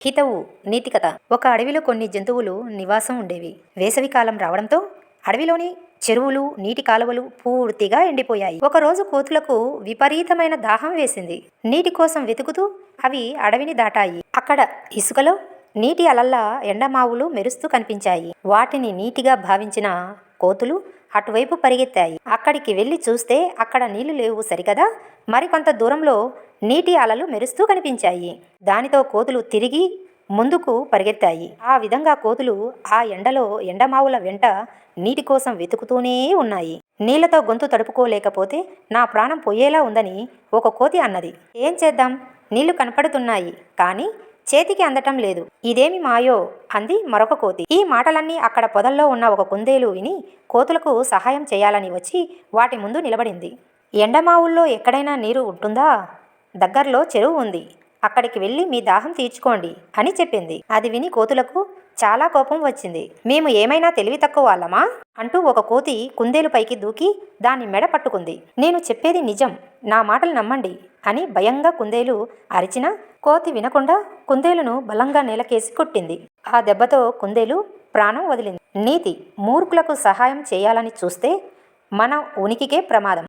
హితవు నీతి కథ. ఒక అడవిలో కొన్ని జంతువులు నివాసం ఉండేవి. వేసవికాలం రావడంతో అడవిలోని చెరువులు, నీటి కాలువలు పూర్తిగా ఎండిపోయాయి. ఒకరోజు కోతులకు విపరీతమైన దాహం వేసింది. నీటి కోసం వెతుకుతూ అవి అడవిని దాటాయి. అక్కడ ఇసుకలో నీటి అలల్లా ఎండమావులు మెరుస్తూ కనిపించాయి. వాటిని నీటిగా భావించిన కోతులు అటువైపు పరిగెత్తాయి. అక్కడికి వెళ్ళి చూస్తే అక్కడ నీళ్లు లేవు సరికదా, మరికొంత దూరంలో నీటి అలలు మెరుస్తూ కనిపించాయి. దానితో కోతులు తిరిగి ముందుకు పరిగెత్తాయి. ఆ విధంగా కోతులు ఆ ఎండలో ఎండమావుల వెంట నీటి కోసం వెతుకుతూనే ఉన్నాయి. నీళ్లతో గొంతు తడుపుకోలేకపోతే నా ప్రాణం పోయేలా ఉందని ఒక కోతి అన్నది. ఏం చేద్దాం, నీళ్లు కనపడుతున్నాయి కానీ చేతికి అందటం లేదు, ఇదేమి మాయో అంది మరొక కోతి. ఈ మాటలన్నీ అక్కడ పొదల్లో ఉన్న ఒక కుందేలు విని కోతులకు సహాయం చేయాలని వచ్చి వాటి ముందు నిలబడింది. ఎండమావుల్లో ఎక్కడైనా నీరు ఉంటుందా? దగ్గరలో చెరువు ఉంది, అక్కడికి వెళ్ళి మీ దాహం తీర్చుకోండి అని చెప్పింది. అది విని కోతులకు చాలా కోపం వచ్చింది. మేము ఏమైనా తెలివి తక్కువ వాళ్ళమా అంటూ ఒక కోతి కుందేలు పైకి దూకి దాని మెడ పట్టుకుంది. నేను చెప్పేది నిజం, నా మాటలు నమ్మండి అని భయంగా కుందేలు అరిచినా కోతి వినకుండా కుందేలును బలంగా నేలకేసి కొట్టింది. ఆ దెబ్బతో కుందేలు ప్రాణం వదిలింది. నీతి: మూర్ఖులకు సహాయం చేయాలని చూస్తే మన ఉనికికే ప్రమాదం.